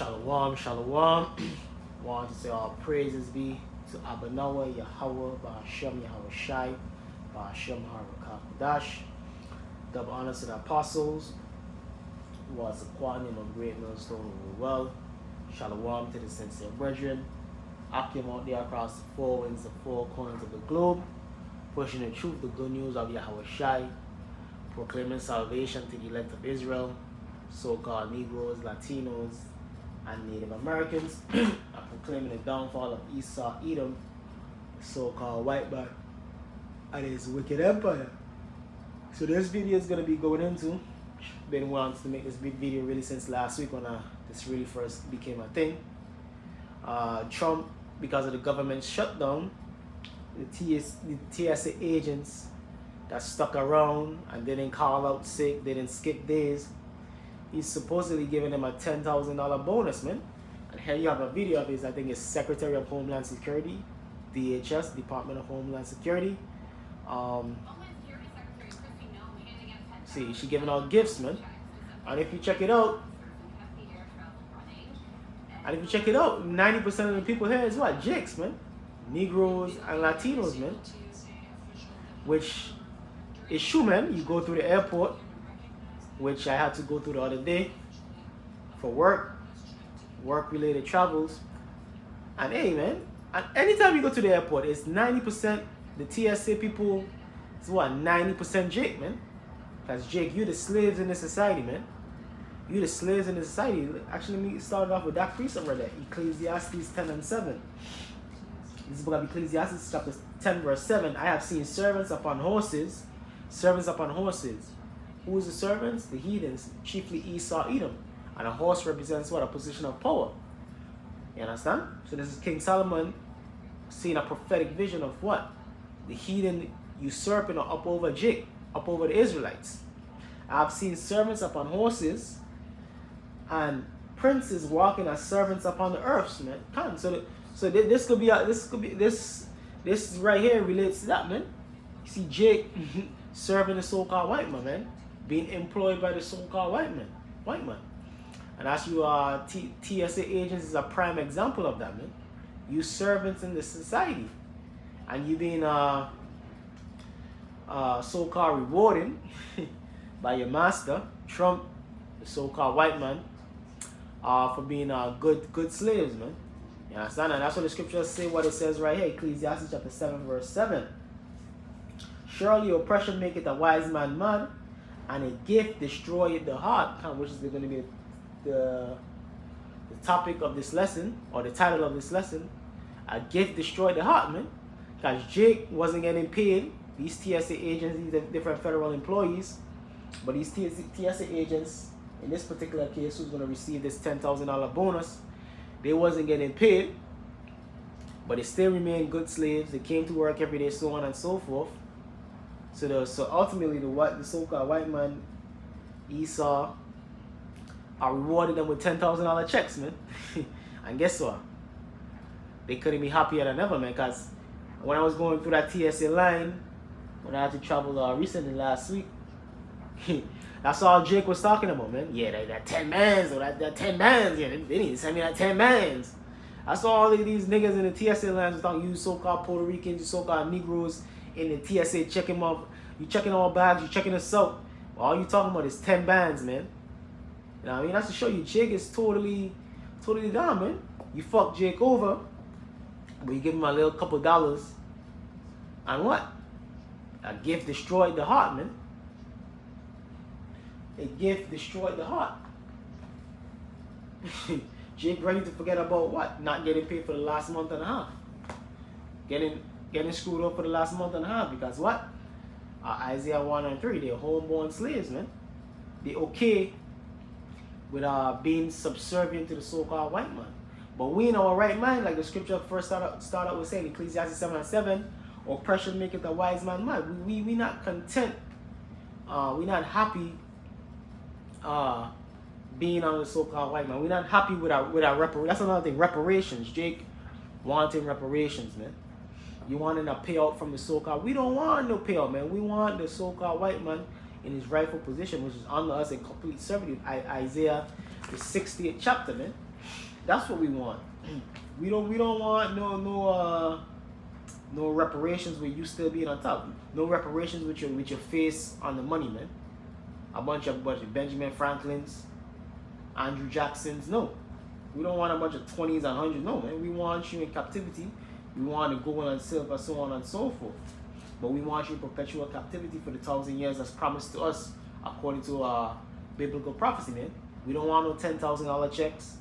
Shalom, shalom. Want to say all praises be to Abanawa, Yahweh, Bahashem, Yahweh Shai, Bahashem, Harakadash. Double honors to the apostles, who was a quantum of great millstone over the world. Shalom to the sincere brethren. Akim out there across the four winds, the four corners of the globe, pushing the truth, the good news of Yahweh Shai, proclaiming salvation to the elect of Israel, so-called Negroes, Latinos, and Native Americans, and proclaiming the downfall of Esau, Edom, the so-called white man, and his wicked empire. So this video is going to be going into, been wanting to make this video really since last week when this really first became a thing. Trump, because of the government shutdown, the TSA agents that stuck around and didn't call out sick, didn't skip days, he's supposedly giving them a $10,000 bonus, man. And here you have a video of his, I think it's Secretary of Homeland Security, DHS, Department of Homeland Security. See, she giving out gifts, man. And if you check it out, 90% of the people here is what? Jakes, man. Negroes and Latinos, man. Which is true, man. You go through the airport, which I had to go through the other day for work-related travels. And hey, man, and anytime you go to the airport, it's 90%, the TSA people, it's what, 90% Jake, man. Because Jake, you the slaves in this society, man. You the slaves in this society. Actually, let me start off with that precept right there. Ecclesiastes 10 and 7. This is book of Ecclesiastes chapter 10 verse 7. I have seen servants upon horses. Servants upon horses. Who is the servants? The heathens, chiefly Esau, Edom. And a horse represents what? A position of power. You understand? So this is King Solomon seeing a prophetic vision of what? The heathen usurping or up over Jake, up over the Israelites. I've seen servants upon horses and princes walking as servants upon the earths, man. Come, so this right here relates to that, man. You see Jake serving the so-called white man, man, being employed by the so-called white man. And as you TSA agents is a prime example of that, man. You servants in the society, and you being so-called rewarded by your master, Trump, the so-called white man, for being good slaves, man. You understand? And that's what the scriptures say, what it says right here, Ecclesiastes chapter 7, verse 7. Surely oppression maketh a wise man mad, and a gift destroyeth the heart, which is going to be the topic of this lesson, or the title of this lesson. A gift destroyed the heart, man. Because Jake wasn't getting paid. These TSA agents, these are different federal employees, but these TSA agents, in this particular case, who's going to receive this $10,000 bonus, they wasn't getting paid, but they still remained good slaves. They came to work every day, so on and so forth. So ultimately, the so-called white man, Esau, rewarded them with $10,000 checks, man. And guess what? They couldn't be happier than ever, man, because when I was going through that TSA line, when I had to travel recently last week, that's all Jake was talking about, man. Yeah, that 10 mans, or that 10 mans. Yeah, they need to send me that 10 mans. I saw all of these niggas in the TSA lines talking, you so-called Puerto Ricans, you so-called Negroes in the TSA checking them up. You checking all bags, you checking us out. Well, all you talking about is 10 bands, man. You know what I mean? That's to show you Jake is totally down, man. You fuck Jake over, but you give him a little couple dollars. And what? A gift destroyed the heart, man. A gift destroyed the heart. Jake ready to forget about what? Not getting paid for the last month and a half. Getting screwed up for the last month and a half because what? Isaiah 1 and 3, they're homeborn slaves, man. They okay with being subservient to the so-called white man. But we in our right mind, like the scripture first start out with saying, Ecclesiastes 7 and 7, oppression maketh a wise man mad. We not content. We not happy being on the so-called white man. We're not happy with our reparations. That's another thing, reparations. Jake wanting reparations, man. You wanting a payout from the so-called. We don't want no payout, man. We want the so-called white man in his rightful position, which is under us in complete servitude. Isaiah the 60th chapter, man. That's what we want. We don't want no reparations with you still being on top. No reparations with your face on the money, man. A bunch of Benjamin Franklins, Andrew Jacksons. No. We don't want a bunch of 20s and 100s. No, man. We want you in captivity. We want to go on and silver, so on and so forth. But we want you in perpetual captivity for the 1,000 years that's promised to us according to biblical prophecy, man. We don't want no $10,000 checks.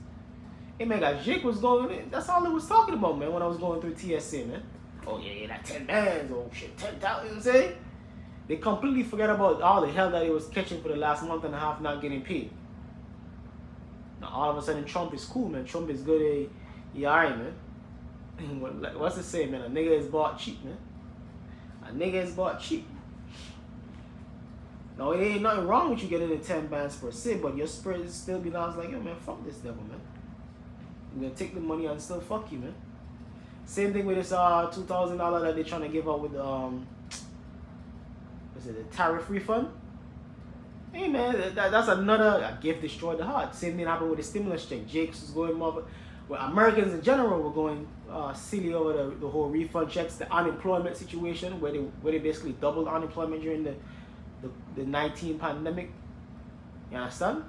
Hey, man, that Jake was going in. That's all it was talking about, man, when I was going through TSA, man. Oh, yeah, that 10 bands. Oh, shit, 10,000, you know what I'm saying? They completely forget about all the hell that he was catching for the last month and a half not getting paid. Now, all of a sudden, Trump is cool, man. Trump is good. He alright, man. What's it say, man? A nigga is bought cheap, man. A nigga is bought cheap. Now, it ain't nothing wrong with you getting the 10 bands per se, but your spirit still belongs like, yo, man, fuck this devil, man. I'm gonna take the money and still fuck you, man. Same thing with this $2,000 that they're trying to give out with what's it, the tariff refund. Hey, man, that's another gift destroyed the heart. Same thing happened with the stimulus check. Jake's was going over. Well, Americans in general were going silly over the whole refund checks, the unemployment situation where they basically doubled unemployment during the 19 pandemic. You understand?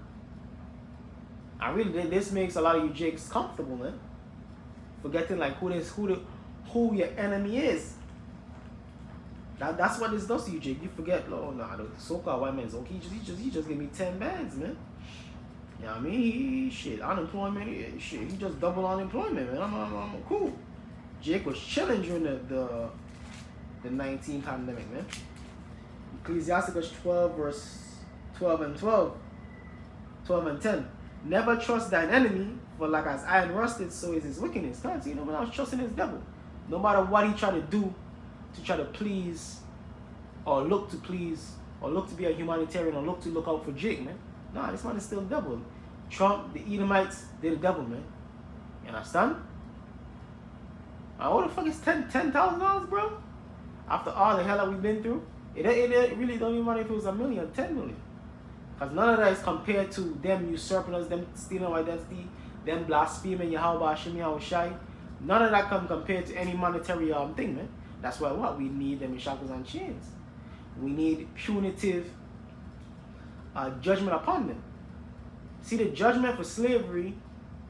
And really, this makes a lot of you Jakes comfortable, man. Forgetting like who your enemy is. That's what this does to you, Jake. You forget, oh nah, the so-called white man's okay. He just gave me 10 bands, man. You know what I mean? Shit, unemployment, shit. He just double unemployment, man. I'm cool. Jake was chilling during the 19 pandemic, man. Ecclesiasticus 12 verse 12 and 12 and 10. Never trust thine enemy, for like as iron rusted, so is his wickedness. Can't see, when I was trusting his devil. No matter what he tried to do to try to please, or look to please, or look to be a humanitarian, or look out for Jake, man. Nah, this man is still the devil. Trump, the Edomites, they're the devil, man. You understand? What the fuck is $10,000, bro? After all the hell that we've been through, it really don't even matter if it was $1 million, 10 million. Because none of that is compared to them usurping us, them stealing our identity, them blaspheming Yahweh Hashem Yahushai. None of that can compare to any monetary thing, man. That's why what? We need them in shackles and chains. We need punitive judgment upon them. See, the judgment for slavery,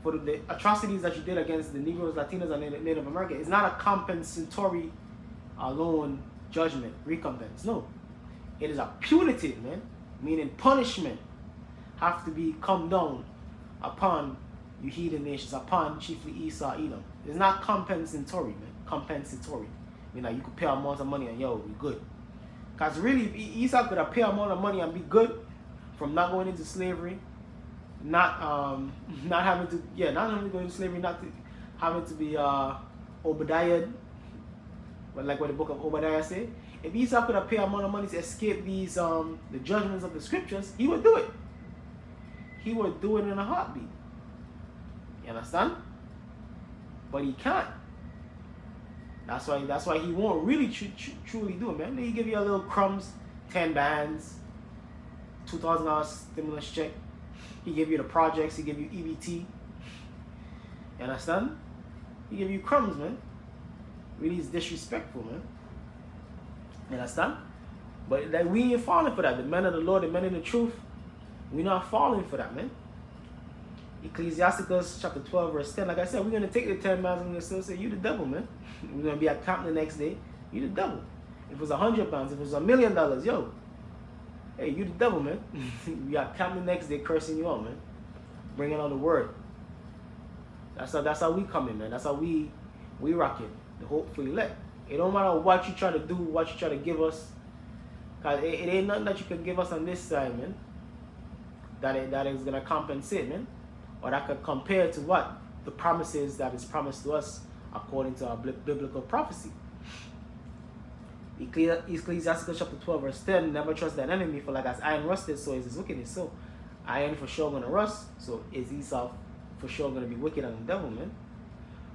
for the atrocities that you did against the Negroes, Latinos, and Native American, is not a compensatory alone judgment, recompense. No. It is a punitive, man. Meaning punishment have to be come down upon you heathen nations, upon chiefly Esau, Edom. It's not compensatory, man. Compensatory. I mean, like you could pay a amount of money and yo, we good. Because really, if Esau could have paid a amount of money and be good from not going into slavery, not having to go into slavery, not having to be Obadiah, but like what the book of Obadiah say. If Esau could have paid a amount of money to escape these the judgments of the scriptures, he would do it. He would do it in a heartbeat. You understand? But he can't. That's why he won't really truly do it, man. He give you a little crumbs, 10 bands, $2,000 stimulus check. He give you the projects. He give you EBT. You understand? He give you crumbs, man. Really is disrespectful, man. You understand? But like, we ain't falling for that. The men of the Lord, the men in the truth, we're not falling for that, man. Ecclesiasticus chapter 12 verse 10. Like I said, we're going to take the 10 bands and we're going to still say, you the devil, man. We're going to be at camp the next day. You the devil. If it was 100 pounds, if it was $1 million, yo. Hey, you the devil, man. We got camp the next day cursing you out, man. Bringing on the word. That's how we come in, man. That's how we rock it. The hope for elect. It don't matter what you try to do, what you try to give us. Because it ain't nothing that you can give us on this side, man. That is going to compensate, man. Or that could compare to what? The promises that is promised to us according to our biblical prophecy. Ecclesiasticus chapter 12 verse 10. Never trust that enemy, for like as iron rusted, so is his wickedness. So iron for sure going to rust, so is Esau for sure going to be wicked and the devil, man.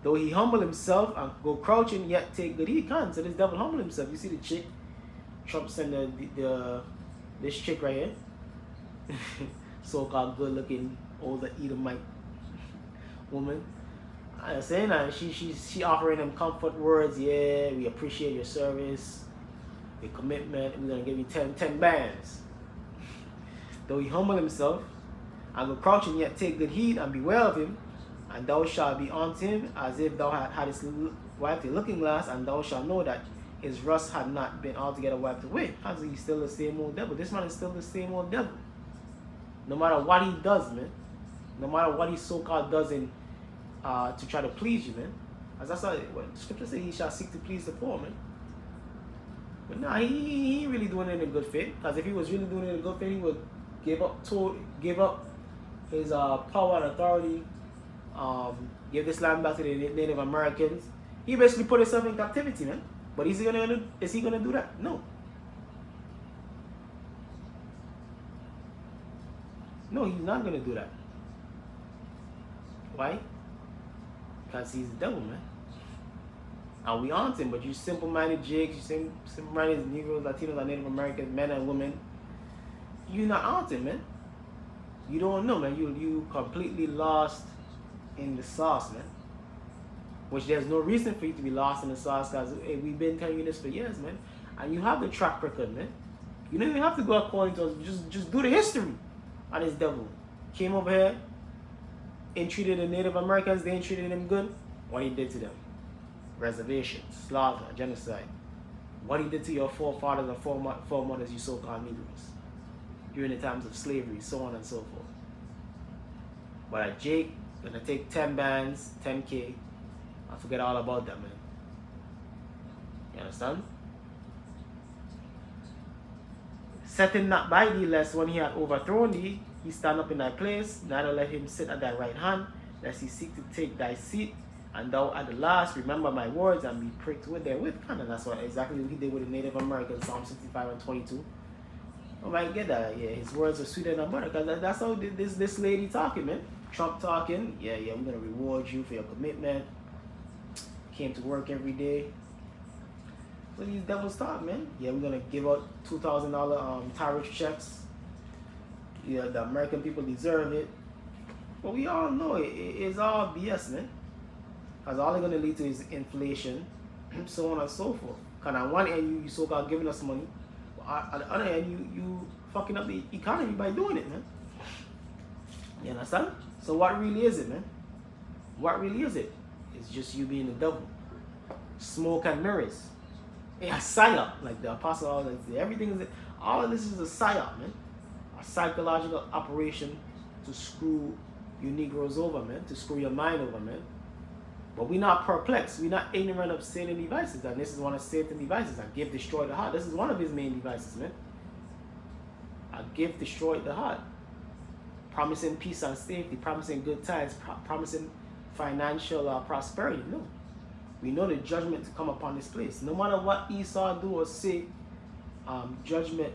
Though he humble himself and go crouching, yet take good heed. Can't. So this devil humble himself. You see the chick? Trump sent this chick right here. So-called good-looking older Edomite woman. I'm saying that she offering him comfort words. Yeah, we appreciate your service, your commitment. We're gonna give you 10 bands. Though he humble himself and will crouch and yet take good heed and beware of him, and thou shalt be unto him as if thou hadst wiped a looking glass, and thou shalt know that his rust had not been altogether wiped away. Because he's still the same old devil. This man is still the same old devil. No matter what he does, man. No matter what he so-called does to try to please you, man. As that's what scripture says, he shall seek to please the poor, man. But nah, he ain't really doing it in good faith. Because if he was really doing it in good faith, he would give up his power and authority, give this land back to the Native Americans. He basically put himself in captivity, man. But is he gonna do that? No. No, he's not gonna do that. Why? Because he's the devil, man. And we aren't him, but you simple-minded jigs, you simple-minded Negroes, Latinos, and Native Americans, men and women, you're not on him, man. You don't know, man. You completely lost in the sauce, man. Which there's no reason for you to be lost in the sauce, because we've been telling you this for years, man. And you have the track record, man. You don't even have to go according to us. Just do the history on this devil. Came over here, entreated the Native Americans, they entreated him good. What he did to them? Reservations, slaughter, genocide. What he did to your forefathers and foremothers, you so-called Negroes, during the times of slavery, so on and so forth. But Jake gonna take 10 bands, 10K, and forget all about that, man. You understand? Setting not by thee, lest when he had overthrown thee, he stand up in thy place, neither let him sit at thy right hand, lest he seek to take thy seat, and thou at the last remember my words and be pricked with therewith. And that's exactly what he did with the Native Americans, Psalm 65 and 22. Oh my God, yeah, his words are sweeter than butter, because that's how this lady talking, man. Trump talking, yeah, we're gonna reward you for your commitment. Came to work every day. What these devils talk, man? Yeah, we're gonna give out $2,000 tariff checks. Yeah, the American people deserve it. But we all know it's all BS, man. Because all they're gonna lead to is inflation, so on and so forth. Because on one end you so-called giving us money, but at the other end you fucking up the economy by doing it, man. You understand? So what really is it, man? What really is it? It's just you being the devil. Smoke and mirrors. A psyop, like the apostle always said. Everything is, all of this is a psyop, man. A psychological operation to screw you Negroes over, man. To screw your mind over, man. But we're not perplexed. We're not ignorant of Satan's devices. And this is one of Satan's devices. A gift destroyed the heart. This is one of his main devices, man. A gift destroyed the heart. Promising peace and safety. Promising good times. Promising financial prosperity. No. We know the judgment to come upon this place. No matter what Esau do or say, judgment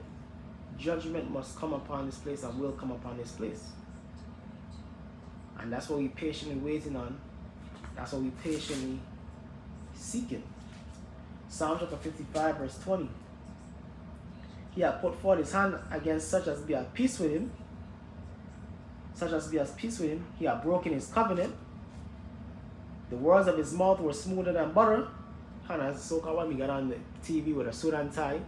must come upon this place and will come upon this place. And that's what we're patiently waiting on. That's what we're patiently seeking. Psalm chapter 55 verse 20. He hath put forth his hand against such as be at peace with him. Such as be at peace with him. He hath broken his covenant. The words of his mouth were smoother than butter. And as so-called one, he got on the TV with a suit and tie.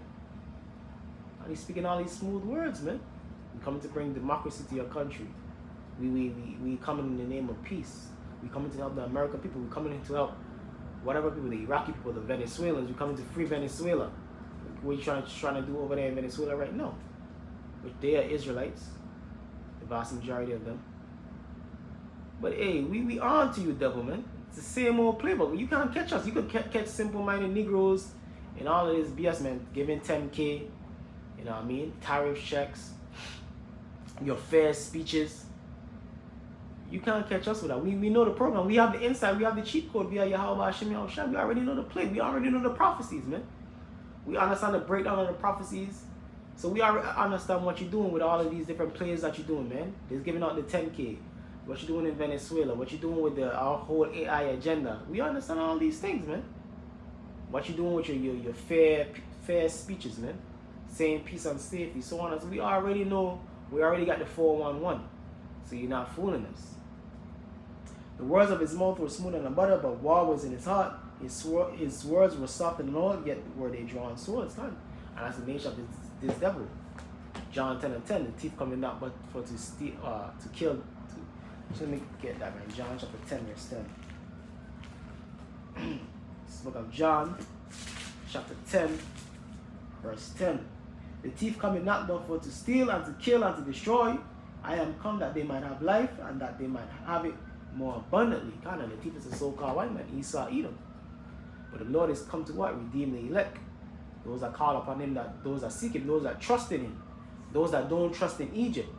And he's speaking all these smooth words, man. We're coming to bring democracy to your country. We coming in the name of peace. We coming to help the American people. We coming in to help whatever people, the Iraqi people, the Venezuelans. We coming to free Venezuela. What are you trying to do over there in Venezuela right now? Which they are Israelites, the vast majority of them. But hey, we on to you, devil, man. It's the same old playbook. You can't catch us. You could catch simple-minded Negroes and all of this BS, man. Giving 10K, you know what I mean? Tariff checks, your fair speeches. You can't catch us with that. We know the program. We have the insight. We have the cheat code via Yahweh Hashem Yahushua. We already know the play. We already know the prophecies, man. We understand the breakdown of the prophecies. So we already understand what you're doing with all of these different plays that you're doing, man. Just giving out the 10K. What you're doing in Venezuela. What you're doing with our whole AI agenda. We understand all these things, man. What you're doing with your fair speeches, man. Saying peace and safety, so on. So we already know. We already got the 411. So you're not fooling us. The words of his mouth were smoother than butter, but war was in his heart. His words were softer than oil, yet were they drawn swords. And that's the nature of this devil. John 10:10, the thief coming not but for to steal, to kill. Let me get that right. John chapter 10, verse 10. This book of John, chapter 10, verse 10. The thief coming not but for to steal and to kill and to destroy. I am come that they might have life and that they might have it more abundantly. Kind of the thief is a so-called white man, Esau, Edom. But the Lord is come to what? Redeem the elect. Those that call upon him, those that seek him, those that trust in him. Those that don't trust in Egypt.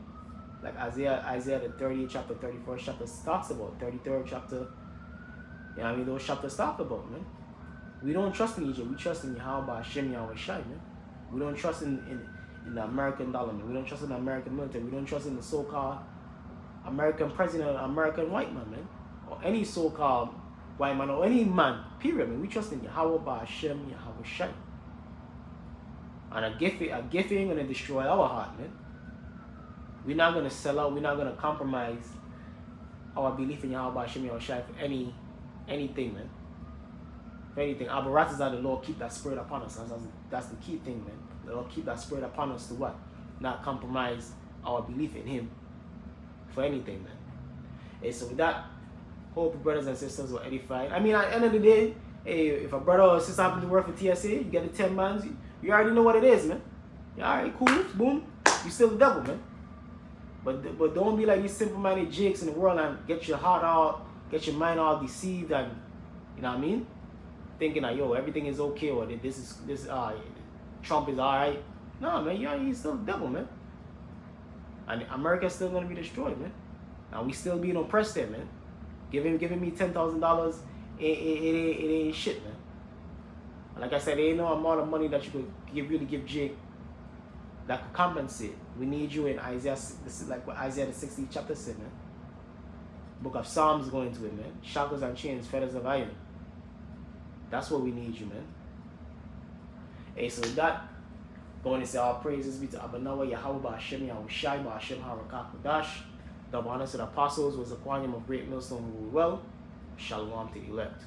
Like Isaiah the 30th chapter, 31st chapter talks about, 33rd chapter. You know what I mean? Those chapters talk about, man. We don't trust in Egypt. We trust in Yahweh Hashem Yahweh Shai, man. We don't trust in the American dollar, man. We don't trust in the American military. We don't trust in the so-called American president or American white man, man. Or any so-called white man or any man, period, man. We trust in Yahweh Hashem Yahweh Shai. And a gift ain't gonna destroy our heart, man. We're not gonna sell out. We're not gonna compromise our belief in Yahweh Hashem Yahweh Shai for anything, man. For anything. Our baratas are the Lord keep that spirit upon us. That's the key thing, man. The Lord keep that spirit upon us to what? Not compromise our belief in Him for anything, man. And so with that, hope brothers and sisters were edified. I mean, at the end of the day, hey, if a brother or sister happen to work for TSA, you get the 10 mans, you already know what it is, man. Yeah, alright, cool, boom. You still the devil, man. But don't be like these simple-minded jigs in the world and get your heart all, get your mind all deceived and, you know what I mean? Thinking that, yo, everything is okay or Trump is alright. No, man, he's still the devil, man. And America's still gonna be destroyed, man. And we still being oppressed there, man. Giving me $10,000, it ain't shit, man. And like I said, there ain't no amount of money that you could really give Jake that could compensate. We need you in Isaiah. This is like what Isaiah the 60th chapter said, man. Book of Psalms going to it, man. Shackles and chains, fetters of iron. That's what we need you, man. Hey, so with that, going to say all praises be to Abanawa, Yahweh, Hashem, Yahweh Shai, Hashem, Harakak, Double honor to the apostles was a quantum of great millstone who rule well. Shalom to the elect.